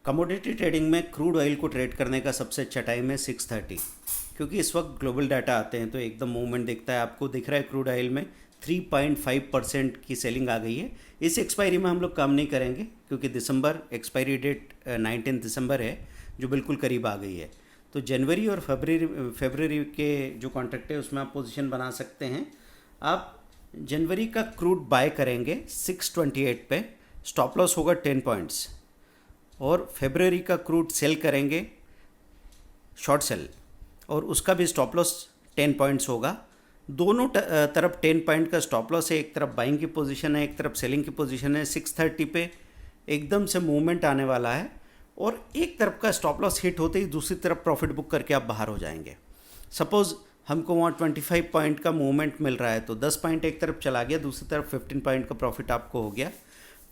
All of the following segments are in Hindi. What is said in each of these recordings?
कमोडिटी ट्रेडिंग में क्रूड ऑयल को ट्रेड करने का सबसे अच्छा टाइम है 6:30, क्योंकि इस वक्त ग्लोबल डाटा आते हैं तो एकदम मूवमेंट दिखता है। आपको दिख रहा है क्रूड ऑयल में 3.5% की सेलिंग आ गई है। इस एक्सपायरी में हम लोग काम नहीं करेंगे क्योंकि दिसंबर एक्सपायरी डेट 19 दिसंबर है, जो बिल्कुल करीब आ गई है। तो जनवरी और फरवरी के जो कॉन्ट्रैक्ट है उसमें आप पोजीशन बना सकते हैं। आप जनवरी का क्रूड बाय करेंगे 628 पे, स्टॉप लॉस होगा 10 पॉइंट्स, और फेब्रुअरी का क्रूड सेल करेंगे शॉर्ट सेल, और उसका भी स्टॉप लॉस 10 पॉइंट्स होगा। दोनों तरफ 10 पॉइंट का स्टॉप लॉस है, एक तरफ बाइंग की पोजीशन है, एक तरफ सेलिंग की पोजीशन है। 6:30 पे एकदम से मूवमेंट आने वाला है और एक तरफ का स्टॉप लॉस हिट होते ही दूसरी तरफ प्रॉफिट बुक करके आप बाहर हो जाएंगे। सपोज़ हमको वहाँ 25 पॉइंट का मूवमेंट मिल रहा है तो 10 पॉइंट एक तरफ चला गया, दूसरी तरफ 15 पॉइंट का प्रॉफिट आपको हो गया।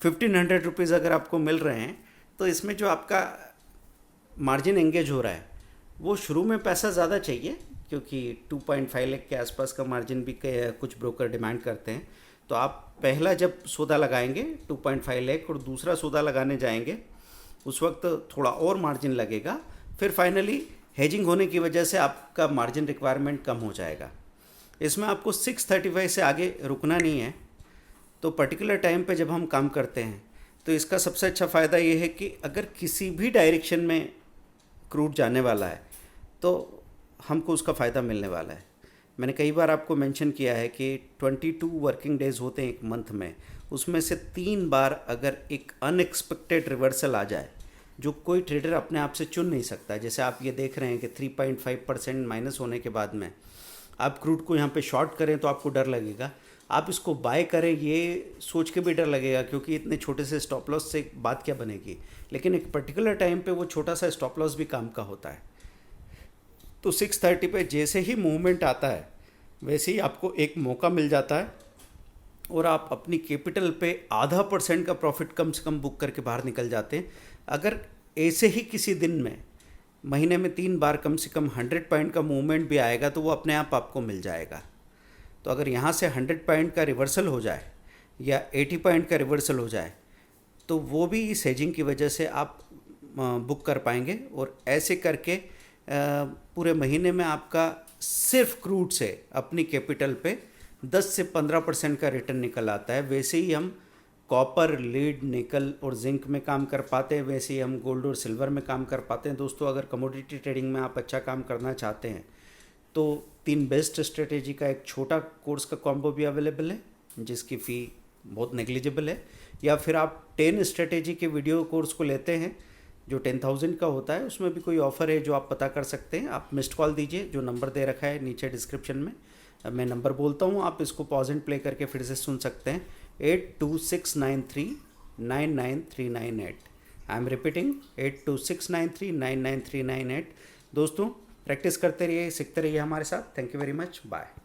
1500 रुपीज़ अगर आपको मिल रहे हैं तो इसमें जो आपका मार्जिन एंगेज हो रहा है वो शुरू में पैसा ज़्यादा चाहिए, क्योंकि 2.5 लाख के आसपास का मार्जिन भी कुछ ब्रोकर डिमांड करते हैं। तो आप पहला जब सौदा लगाएंगे 2.5 लाख और दूसरा सौदा लगाने जाएंगे उस वक्त थोड़ा और मार्जिन लगेगा। फिर फाइनली हेजिंग होने की वजह से आपका मार्जिन रिक्वायरमेंट कम हो जाएगा। इसमें आपको 6:35 से आगे रुकना नहीं है। तो पर्टिकुलर टाइम पे जब हम काम करते हैं तो इसका सबसे अच्छा फ़ायदा ये है कि अगर किसी भी डायरेक्शन में क्रूड जाने वाला है तो हमको उसका फ़ायदा मिलने वाला है। मैंने कई बार आपको मेंशन किया है कि 22 वर्किंग डेज़ होते हैं एक मंथ में, उसमें से 3 बार अगर एक अनएक्सपेक्टेड रिवर्सल आ जाए जो कोई ट्रेडर अपने आप से चुन नहीं सकता। जैसे आप ये देख रहे हैं कि 3.5% माइनस होने के बाद में आप क्रूड को यहाँ पे शॉर्ट करें तो आपको डर लगेगा, आप इसको बाय करें ये सोच के भी डर लगेगा, क्योंकि इतने छोटे से स्टॉप लॉस से बात क्या बनेगी। लेकिन एक पर्टिकुलर टाइम पे वो छोटा सा स्टॉप लॉस भी काम का होता है। तो 6:30 पे जैसे ही मूवमेंट आता है वैसे ही आपको एक मौका मिल जाता है और आप अपनी कैपिटल पे 0.5% का प्रॉफिट कम से कम बुक करके बाहर निकल जाते हैं। अगर ऐसे ही किसी दिन में महीने में 3 बार कम से कम 100 पॉइंट का मूवमेंट भी आएगा तो वो अपने आप आपको मिल जाएगा। तो अगर यहाँ से 100 पॉइंट का रिवर्सल हो जाए या 80 पॉइंट का रिवर्सल हो जाए तो वो भी इस हेजिंग की वजह से आप बुक कर पाएंगे। और ऐसे करके पूरे महीने में आपका सिर्फ क्रूड से अपनी कैपिटल पे 10 से 15% का रिटर्न निकल आता है। वैसे ही हम कॉपर, लीड, निकल और जिंक में काम कर पाते हैं, वैसे ही हम गोल्ड और सिल्वर में काम कर पाते हैं। दोस्तों, अगर कमोडिटी ट्रेडिंग में आप अच्छा काम करना चाहते हैं तो 3 बेस्ट स्ट्रेटेजी का एक छोटा कोर्स का कॉम्बो भी अवेलेबल है जिसकी फ़ी बहुत नेग्लिजिबल है, या फिर आप 10 स्ट्रेटेजी के वीडियो कोर्स को लेते हैं जो 10,000 का होता है। उसमें भी कोई ऑफ़र है जो आप पता कर सकते हैं। आप मिस्ड कॉल दीजिए, जो नंबर दे रखा है नीचे डिस्क्रिप्शन में। मैं नंबर बोलता हूँ, आप इसको पॉज एंड प्ले करके फिर से सुन सकते हैं। 8269399398। I am repeating 8269399398। दोस्तों, प्रैक्टिस करते रहिए, सीखते रहिए हमारे साथ। Thank you very much, bye.